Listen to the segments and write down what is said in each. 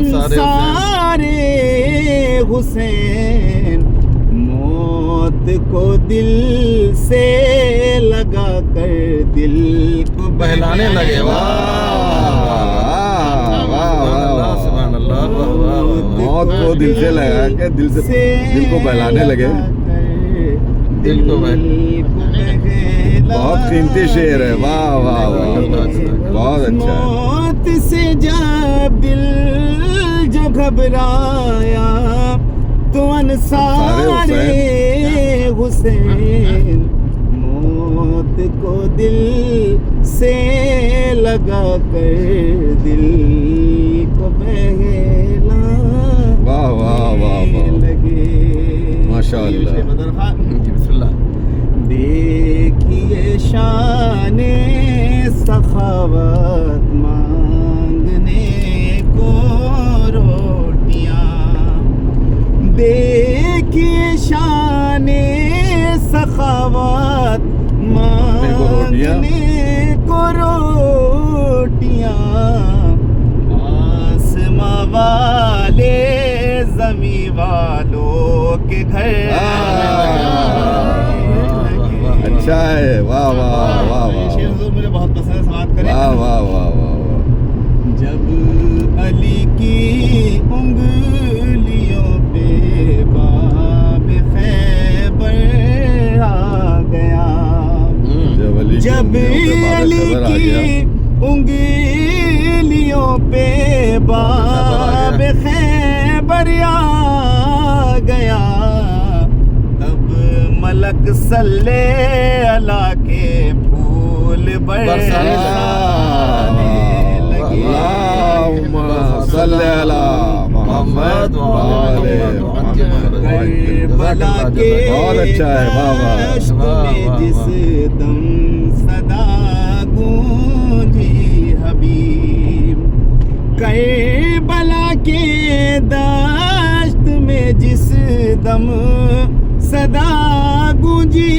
انصارِ حسین موت کو دل سے لگا کر دل کو بہلانے لگے. سبحان اللہ. موت کو دل سے لگا کے دل کو بہلانے لگے. دل کو بہت قیمتی شعر ہے. واہ واہ واہ, بہت اچھا ہے. موت سے جب دل جو گھبرایا تو انصارِ حسین موت کو دل سے لگا کر دل کو بہلا واہ واہ واہ واہ, لگے. ماشاء اللہ. بسم اللہ. دیکھیے شان سخاوت مانگنے کو روٹیاں. دیکھیے شان سخاوت مانگنے کو روٹیاں. آسماں والے زمین والوں کے گھر اچھا ہے. واہ واہ واہ واہ, مجھے بہت پسند ہے. سماعت کریں. واہ واہ واہ واہ. جب علی کی انگلیوں پہ باب خیبر آ گیا. جب علی کی انگلیوں پہ باب خیبر آ گیا تب ملک صلی اللہ کے پھول برسانے لگے. اللہم صلی علی محمد کربلا کے بہت اچھا ہے. واہ واہ. دشت میں جس دم صدا گونجی حبیب. کربلا کے دشت میں جس دم صدا گونجی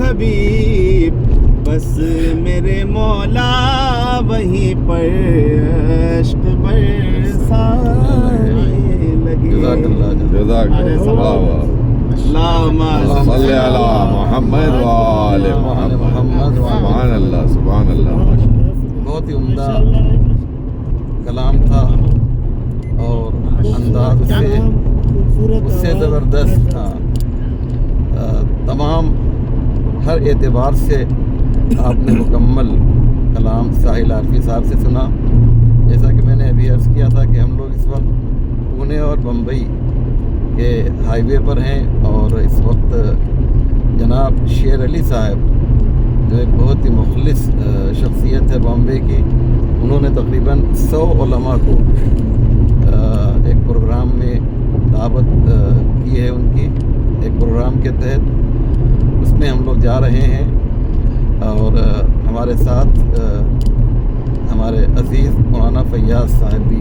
حبیب بس میرے مولا وہیں پر عشق برسانے لگے. جزاک اللہ. واہ واہ. اللہم صلی علی محمد وآل محمد. سبحان اللہ سبحان اللہ. بہت ہی عمدہ کلام تھا اور انداز اس سے زبردست تھا. تمام ہر اعتبار سے آپ نے مکمل کلام ساحل عارفی صاحب سے سنا. جیسا کہ میں نے ابھی عرض کیا تھا کہ ہم لوگ اس وقت پونے اور بمبئی کے ہائی وے پر ہیں اور اس وقت جناب شیر علی صاحب جو ایک بہت ہی مخلص شخصیت ہے بامبے کی, انہوں نے تقریباً 100 علماء کو ایک پروگرام میں دعوت کی ہے ان کی, ایک پروگرام کے تحت. اس میں ہم لوگ جا رہے ہیں اور ہمارے ساتھ ہمارے عزیز مولانا فیاض صاحب بھی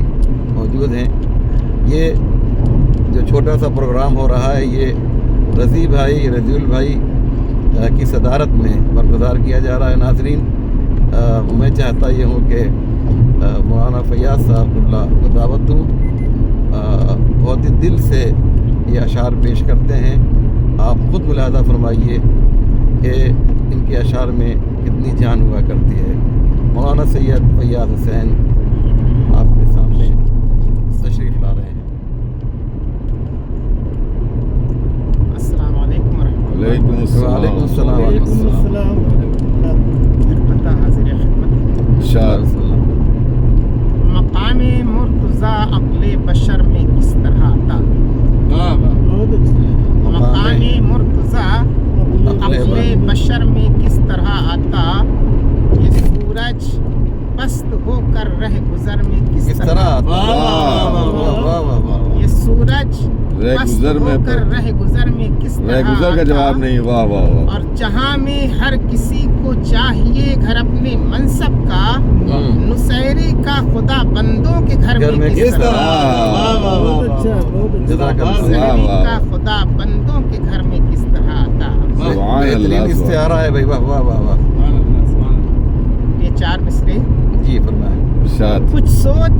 موجود ہیں. یہ جو چھوٹا سا پروگرام ہو رہا ہے یہ رضی بھائی کی صدارت میں برگزار کیا جا رہا ہے. ناظرین, میں چاہتا یہ ہوں کہ مولانا فیاض صاحب اللہ کو دعوت دوں. بہت ہی دل سے یہ اشعار پیش کرتے ہیں. آپ خود ملاحظہ فرمائیے کہ ان کے اشعار میں کتنی جان ہوا کرتی ہے. مولانا سید فیاض حسین آپ کے سامنے تشریف لا رہے ہیں. السلام علیکم ورحمۃ اللہ. وعلیکم وعلیکم السلام. وعلیکم السلام ورحمۃ اللہ. پتہ حاضر خدمت. ارشاد. مقام مرتضی عقل بشر میں کس طرح آتا. مقام مرتضی عقل بشر میں کس طرح آتا. یہ سورج پست ہو کر رہ گزر میں کس طرح آتا. یہ سورج پست ہو کر رہ گزر میں کس طرح رہ گزر کا جواب نہیں. واہ واہ واہ. اور جہاں میں ہر کسی کو چاہیے گھر اپنے منصب کا, نصیرے کا خدا بندوں کے گھر میں کس طرح. نصیرے کا خدا بندوں کے گھر میں کس طرح آتا. بہترین استعارہ ہے بھائی. واہ واہ واہ واہ. یہ 4 مصرے جی فرمائیں. ارشاد. کچھ سوچ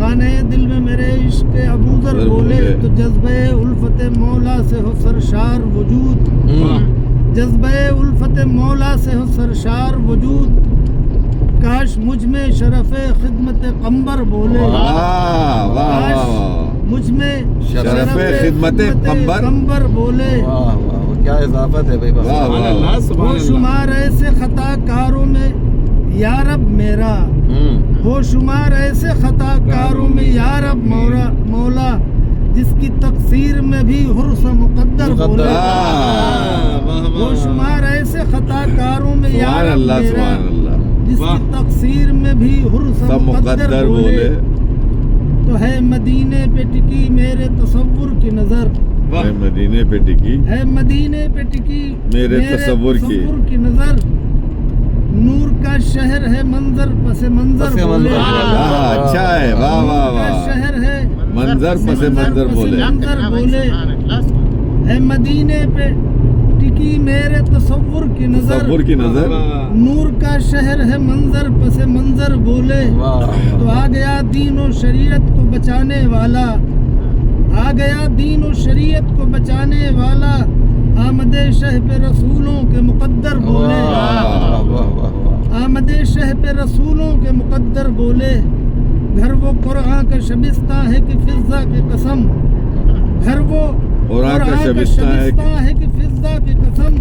خانے دل میں میرے عشق ابوذر بولے تو جذبہ الفت مولا سے ہو سرشار وجود، جذبہ الفت مولا سے ہو سرشار وجود، کاش مجھ میں شرف خدمت قمبر بولے، کاش مجھ میں شرف خدمت قمبر بولے، واہ واہ کیا اضافت ہے بھائی، وہ شمار ایسے خطا کاروں میں یا رب میرا، وہ شمار ایسے خطا کاروں میں یا رب مولا، جس کی تقصیر میں بھی حرص مقدر بولے، وہ شمار ایسے خطا کاروں میں یا رب میرا، جس کی تقصیر میں بھی حرص مقدر بولے، تو ہے مدینے پہ ٹکی میرے تصور کی نظر، ہے مدینے پہ ٹکی ہے مدینے پہ ٹکی میرے تصور کی نظر، نور کا شہر ہے منظر پس منظر بولے، اچھا ہے، واہ واہ نور کا واہ، شہر ہے منظر پس منظر بولے، منظر بولے، ہے مدینے پہ ٹکی میرے تصور کی نظر، تصور کی نظر، نور کا شہر ہے منظر پس منظر بولے، تو آ گیا دین و شریعت کو بچانے والا، آ گیا دین و شریعت کو بچانے والا، آمد شہ پہ رسولوں کے مقدر بولے، آمد شہ پہ رسولوں کے مقدر بولے، گھر وہ قرآن کا شبستہ ہے کہ فضا کی قسم، گھر وہ قرآن کا شبستہ ہے کہ فضا کی قسم،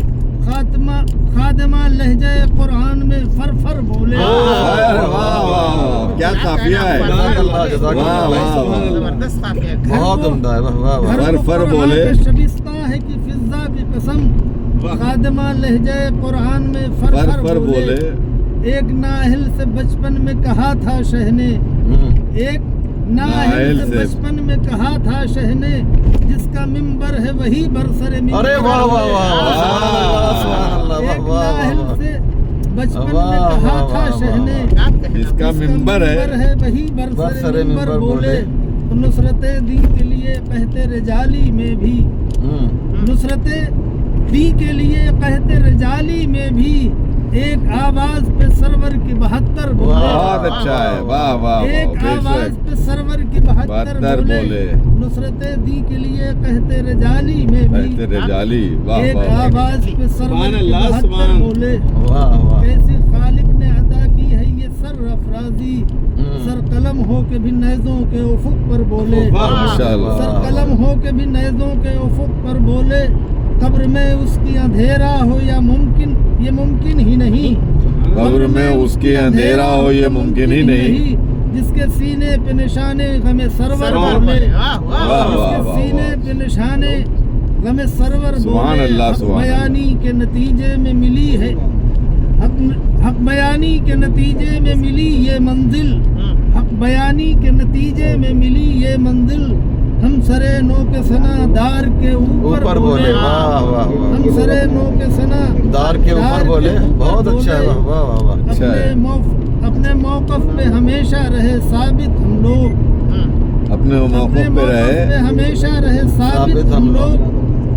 خادمہ لہجہ قرآن میں فر فر بولے، کیا قافیہ ہے، زبردست قافیہ ہے۔ بہت عمدہ ہے، واہ واہ فر فر بولے، شبستہ ہے کہ فضا کی قسم، خادمہ لہجہ قرآن میں فر فر فر بولے، ایک نااہل سے بچپن میں کہا تھا شہ نے، ایک نااہل سے بچپن میں کہا تھا شہ نے، جس کا منبر ہے وہی برسر منبر، ارے واہ واہ واہ سبحان اللہ، ایک واہ نااہل واہ سے بچپن میں کہا تھا شہ نے، جس کا ممبر ہے وہی برسر منبر بولے، تو نصرت دین کے لیے قحط رجالی میں بھی، نصرت دی کے لیے قحط رجالی میں بھی، ایک آواز پہ سرور کی 72 بولے، بہت اچھا ہے، واہ واہ، ایک آواز پہ سرور کی 72 بولے، نصرت دی کے لیے قحط رجالی میں بھی، رجالی، واہ ایک واہ، آواز پہ سرور کی 72 بولے، واہ واہ، کیسی خالق نے عطا کی ہے یہ سر افرازی، سر قلم ہو کے بھی نیزوں کے افق پر بولے، ماشاءاللہ، سر قلم ہو کے بھی نیزوں کے افق پر بولے، قبر میں اس کی اندھیرا ہو یا ممکن یہ ممکن ہی نہیں، قبر میں اس کی اندھیرا ہو یہ ممکن ہی نہیں، جس کے سینے پہ نشانے غم سرور بولے، جس کے سینے پہ نشانے غم سرور سبحان اللہ، حق سبحان بیانی کے نتیجے میں ملی ہے، حق بیانی کے نتیجے میں ملی یہ منزل، حق بیانی کے نتیجے میں ملی یہ منزل، ہم سرے نو کے سنا دار کے اوپر بولے، واہ واہ ہم واہ، سرے نو کے سنا دار کے اوپر بولے، بہت اچھا ہے، واہ واہ واہ، اچھا ہے، اپنے موقف پہ ہمیشہ رہے ثابت ہم لوگ، اپنے موقف پہ موقف رہے، پہ ہمیشہ رہے ثابت ہم لوگ،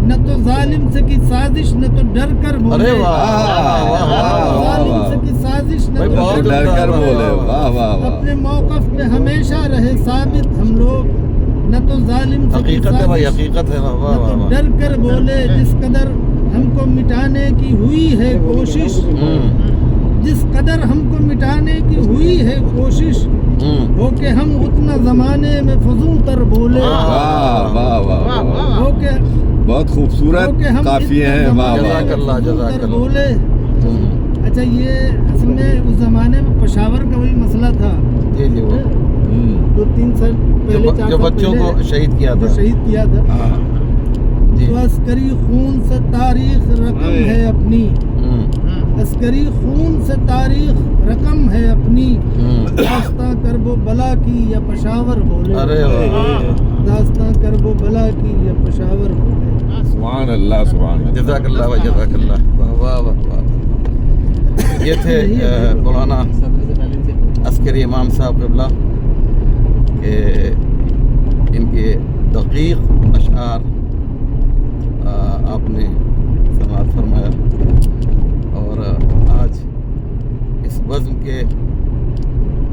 نہ تو ظالم سے کی سازش نہ تو ڈر کر بولے، ارے واہ واہ واہ، ظالم سے کی سازش نہ بھائی تو بہت ڈر ڈر کر بولے، واہ واہ واہ، اپنے موقف پہ ہمیشہ رہے ثابت ہم لوگ، نہ تو ظالم سے کی حقیقت ہے بھائی، سازش حقیقت ہے، واہ نہ واہ تو واہ، ڈر کر بولے، جس قدر ہم کو مٹانے کی ہوئی ہے کوشش، جس قدر ہم کو مٹانے کی ہوئی ہے کوشش، ہو کہ ہم اتنا زمانے میں فضول تر بولے، واہ واہ واہ واہ، ہو کہ بہت خوبصورت قافیے ہیں، واہ جزاک واہ، اللہ، جزاک اللہ، بولے۔ اچھا یہ اصل میں اس زمانے میں پشاور کا وہی مسئلہ تھا، جی جی، وہ 2-3 سال پہلے، 4 جو سال بچوں کو پہلے شہید کیا جو تھا، شہید کیا تھا، ہاں جی، تو عسکری خون سے تاریخ رقم ہے اپنی، عسکری خون سے تاریخ رقم ہے اپنی، داستاں کرب و بلا کی یا پشاور بولے، ارے واہ، داستاں کرب و بلا کی یا پشاور بولے، سبحان اللہ، سبحان اللہ، جزاک اللہ و جزاک اللہ، واہ واہ واہ واہ، یہ تھے مولانا عسکری امام صاحب قبلہ کہ ان کے دقیق اشعار آپ نے سماعت فرمایا، اور آج اس بزم کے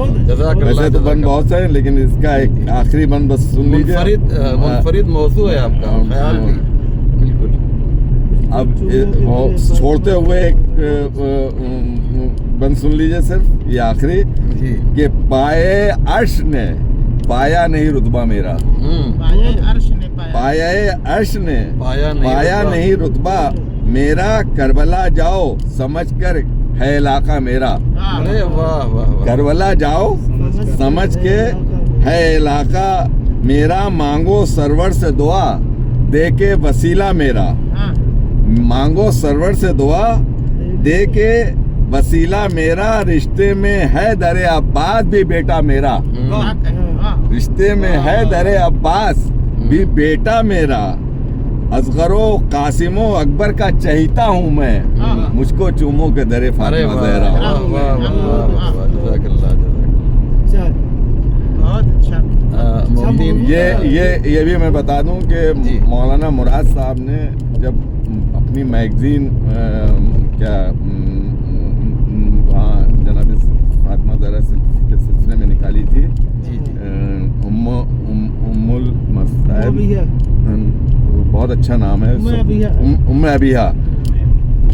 بہت جزاک ویسے تو بند بہت سے ہیں لیکن اس کا ایک آخری بند بس سن لیجیے. منفرد موضوع ہے آپ کا خیال بھی بالکل. اب چھوڑتے ہوئے ایک بند سن لیجیے صرف یہ آخری جی کہ پائے عرش نے پایا نہیں رتبہ میرا, پائے عرش نے پایا, پائے عرش نے پایا نہیں رتبہ میرا, کربلا جاؤ سمجھ کر ہے علاقہ میرا. ارے واہ واہ واہ. کربلا جاؤ سمجھ کے ہے علاقہ میرا, مانگو سرور سے دعا دے کے وسیلہ میرا. مانگو سرور سے دعا دے کے وسیلہ میرا, رشتے میں ہے در عباس بھی بیٹا میرا. رشتے میں ہے در عباس بھی بیٹا میرا. اصغر و قاسم و اکبر کا چہیتا ہوں میں, مجھ کو چومو کے در ارے فاطمہ واہ زہرا. واہ واہ واہ واہ. جزاک اللہ اچھا بہت اچھا. محمدین یہ بھی میں بتا دوں کہ جی. مولانا مراد صاحب نے جب اپنی میگزین کیا وہاں جناب فاطمہ زہرا کے سلسلے میں نکالی تھی, جی جی ام المصائب, ابیہ بہت اچھا نام ہے, ام ابیہ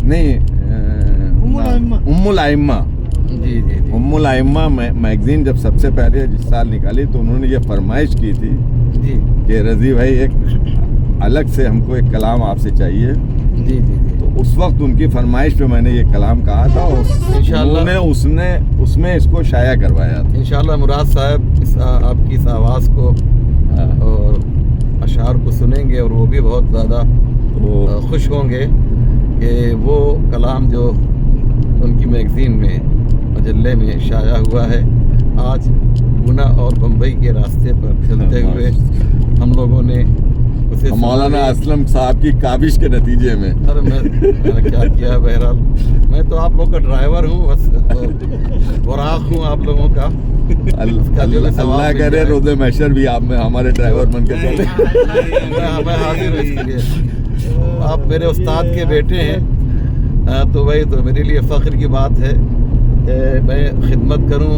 نہیں ام الائمہ. جی جی ام الائمہ میگزین جب سب سے پہلے جس سال نکالی تو انہوں نے یہ فرمائش کی تھی جی کہ رضی بھائی ایک الگ سے ہم کو ایک کلام آپ سے چاہیے. جی جی جی. تو اس وقت ان کی فرمائش پہ میں نے یہ کلام کہا تھا اور انشاءاللہ انہوں نے اس میں اس کو شائع کروایا تھا. انشاءاللہ مراد صاحب آپ کی اس آواز کو اور اشعار کو سنیں گے اور وہ بھی بہت زیادہ خوش ہوں گے کہ وہ کلام جو ان کی میگزین میں مجلے میں شائع ہوا ہے, آج پونا اور بمبئی کے راستے پر چلتے ہوئے ہم لوگوں نے اسے مولانا اسلم صاحب کی کاوش کے نتیجے میں. ارے میں نے کیا کیا, بہرحال میں تو آپ لوگوں کا ڈرائیور ہوں, بس براق ہوں آپ لوگوں کا. اللہ کرے روز محشر بھی آپ میں ہمارے ڈرائیور بن کے چلے. میں حاضر ہوں اس لیے. آپ میرے استاد کے بیٹے ہیں تو وہی تو میرے لیے فخر کی بات ہے کہ میں خدمت کروں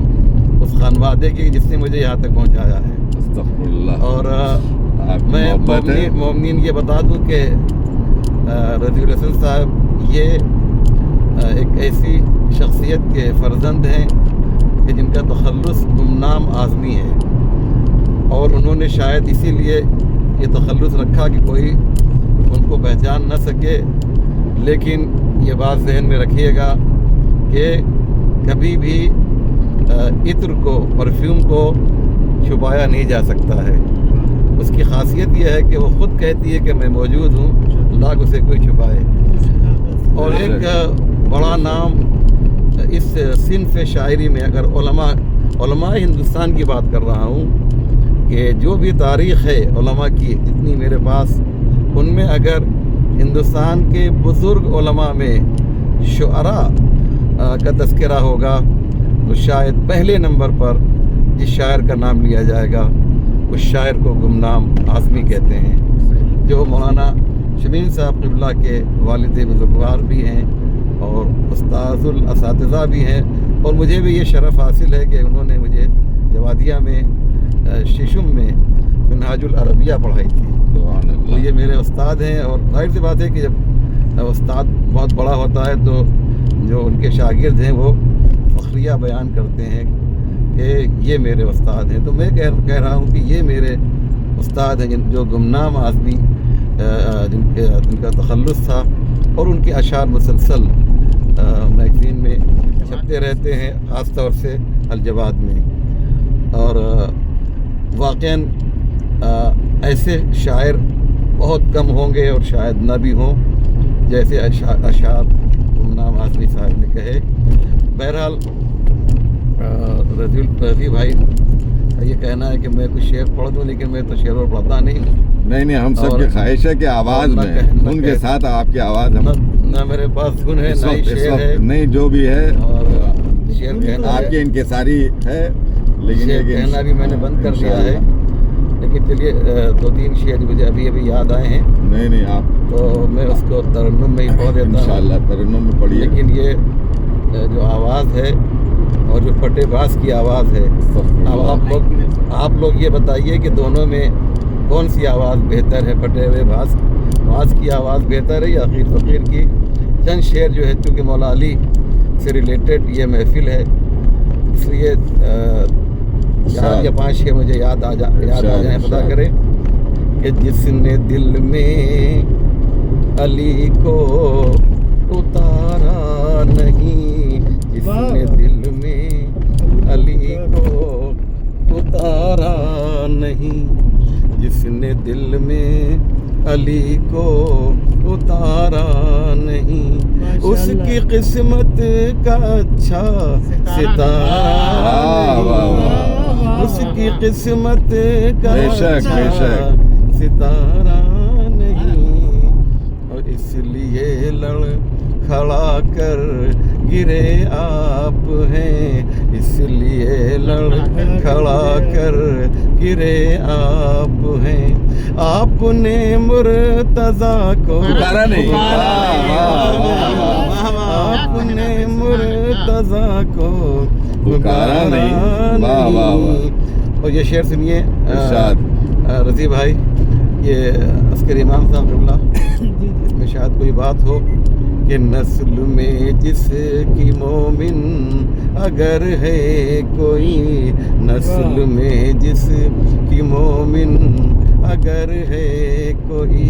اس خانوادے کی جس نے مجھے یہاں تک پہنچایا ہے. استغفر اللہ. اور میں مومنین یہ بتا دوں کہ رضی الحسن صاحب یہ ایک ایسی شخصیت کے فرزند ہیں کہ جن کا تخلص گمنام اعظمی ہے, اور انہوں نے شاید اسی لیے یہ تخلص رکھا کہ کوئی ان کو پہچان نہ سکے. لیکن یہ بات ذہن میں رکھیے گا کہ کبھی بھی عطر کو, پرفیوم کو چھپایا نہیں جا سکتا ہے. اس کی خاصیت یہ ہے کہ وہ خود کہتی ہے کہ میں موجود ہوں, لاکھ اسے کوئی چھپائے. اور ایک بڑا نام اس صنف شاعری میں, اگر علماء ہندوستان کی بات کر رہا ہوں کہ جو بھی تاریخ ہے علماء کی جتنی میرے پاس, ان میں اگر ہندوستان کے بزرگ علماء میں شعراء کا تذکرہ ہوگا تو شاید پہلے نمبر پر جس شاعر کا نام لیا جائے گا اس شاعر کو گمنام اعظمی کہتے ہیں, جو مولانا شبین صاحب قبلہ کے والد بزرگوار بھی ہیں اور استاذ الاساتذہ بھی ہیں. اور مجھے بھی یہ شرف حاصل ہے کہ انہوں نے مجھے جوادیہ میں ششم میں منہاج العربیہ پڑھائی تھی. تو یہ میرے استاد ہیں, اور ظاہر سی بات ہے کہ جب استاد بہت بڑا ہوتا ہے تو جو ان کے شاگرد ہیں وہ فخریہ بیان کرتے ہیں کہ یہ میرے استاد ہیں. تو میں کہہ رہا ہوں کہ یہ میرے استاد ہیں جو گمنام آدمی جن کا تخلص تھا, اور ان کے اشعار مسلسل میگزین میں چھپتے رہتے ہیں, خاص طور سے الجواد میں. اور واقعاً ایسے شاعر بہت کم ہوں گے اور شاید نہ بھی ہوں جیسے اشعار گمنام آدمی صاحب نے کہے. بہرحال رضی بھائی یہ کہنا ہے کہ میں کچھ شعر پڑھ دوں, لیکن میں تو شعر پڑھتا نہیں ہوں. نہیں ہم سب کی خواہش ہے کہ آواز میں ان کے ساتھ آپ کی آواز نہ میرے پاس دھن ہے نہ ہی شعر ہے, نہیں جو بھی ہے اور شعر کہنا آپ کی انکساری ہے, لیکن شعر کہنا بھی میں نے بند کر دیا ہے. لیکن چلیے 2-3 شعر مجھے ابھی یاد آئے ہیں. نہیں آپ تو میں اس کو ترنم میں ہی پڑھ دیتا ہوں انشاءاللہ ترنم میں پڑھیے. لیکن یہ جو آواز ہے اور اور جو پھٹے باز کی آواز ہے. اب آپ لوگ یہ بتائیے کہ دونوں میں کون سی آواز بہتر ہے؟ پھٹے ہوئے باز کی آواز بہتر ہے یا اخیر فقیر کی؟ چند شعر جو ہے چونکہ مولا علی سے ریلیٹڈ یہ محفل ہے اس لیے 4 یا 5 شعر مجھے یاد آ جائیں. پتا کریں کہ جس نے دل میں علی کو اتارا نہیں، جس نے دل میں علی کو اتارا نہیں، جس نے دل میں علی کو اتارا نہیں، اس کی قسمت کا اچھا ستارہ نہیں، اس کی قسمت کا اچھا ستارہ نہیں، اور اس لیے لڑ کھڑا کر گرے آپ ہیں، اس لیے لڑ کھڑا کر گرے آپ ہیں. آپ نے مرتضیٰ کو پکارا نہیں، آپ نے مرتضیٰ کو پکارا نہیں. اور یہ شعر سنیے رضی بھائی، یہ عسکری امام صاحب قبلہ، اس میں شاید کوئی بات ہو کہ نسل میں جس کی مومن اگر ہے کوئی، نسل میں جس کی مومن اگر ہے کوئی،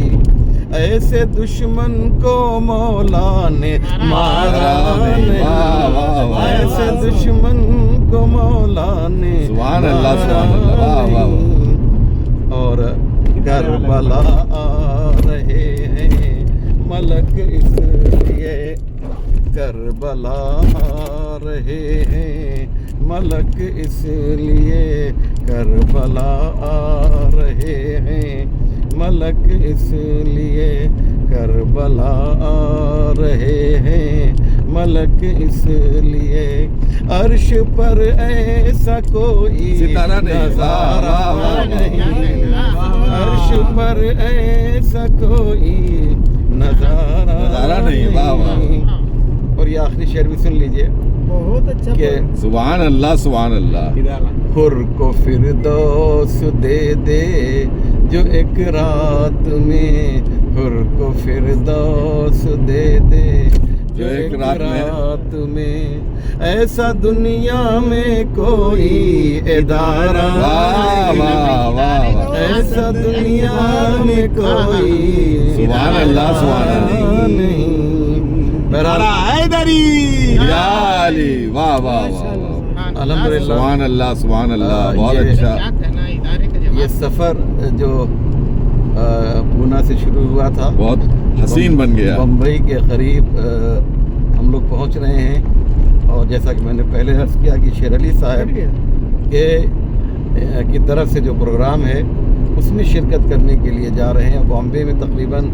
ایسے دشمن کو مولا نے مارا نہیں، ایسے دشمن کو مولا نے مارا نہیں. اور کربلا آ رہے ہیں ملک اس لیے، کربلا آ رہے ہیں ملک اس لیے، کربلا آ رہے ہیں ملک اس لیے، کربلا آ رہے ہیں ملک اس لیے. عرش پر ایسا کوئی ستارہ نظارہ نہیں، عرش پر ایسا کوئی نظارہ نہیں. اور یہ آخری شعر بھی سن لیجئے بہت اچھا کہ سبحان اللہ سبحان اللہ. حر کو فردوس دے دے جو ایک رات میں، حر کو فردوس دے دے جو ایک رات میں، ایسا دنیا میں کوئی ادارہ نہیں، ایسا دنیا میں کوئی سبحان اللہ سبحان اللہ نہیں. بہرحال یا علی، واہ واہ واہ، الحمدللہ سبحان اللہ سبحان اللہ. بہت یہ- اچھا. کیا کہنا ہے ادارے کا جواب؟ یہ سفر جو پونا سے شروع ہوا تھا بہت حسین بن گیا. بمبئی کے قریب ہم لوگ پہنچ رہے ہیں، اور جیسا کہ میں نے پہلے عرض کیا کہ شیر علی صاحب کی طرف سے جو پروگرام ہے اس میں شرکت کرنے کے لیے جا رہے ہیں. بامبے میں تقریباً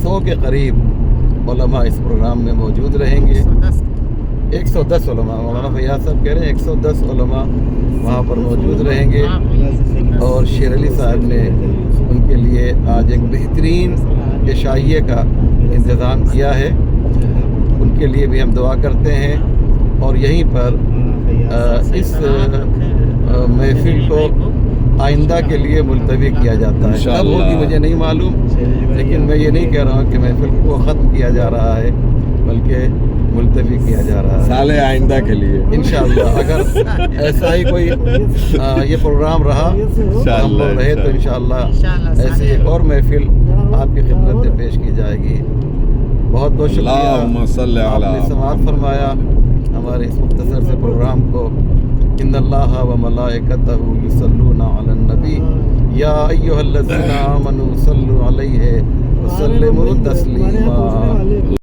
100 کے قریب علماء اس پروگرام میں موجود رہیں گے. 110 علماء، مولانا فیاض صاحب کہہ رہے ہیں 110 علماء وہاں پر موجود رہیں گے. اور شیر علی صاحب نے ان کے لیے آج ایک بہترین عشائیے کا انتظام کیا ہے، ان کے لیے بھی ہم دعا کرتے ہیں. اور یہیں پر اس محفل کو آئندہ کے لیے ملتوی کیا جاتا ہے. کب ہوگی مجھے نہیں معلوم، لیکن میں یہ نہیں کہہ رہا ہوں کہ محفل کو ختم کیا جا رہا ہے، بلکہ ملتوی کیا جا رہا ہے سال آئندہ کے لیے انشاءاللہ. اگر ایسا ہی کوئی یہ پروگرام رہا، ہم لوگ رہے تو انشاءاللہ ایسی ایک اور محفل آپ کی خدمت میں پیش کی جائے گی. بہت بہت اللہم صلی شکریہ، آپ علی نے سماعت فرمایا ہمارے اس مختصر سے پروگرام کو. ان اللہ و ملائکتہ یصلون علی النبی یا ایھا الذین آمنوا صلوا علیہ وسلموا تسلیما.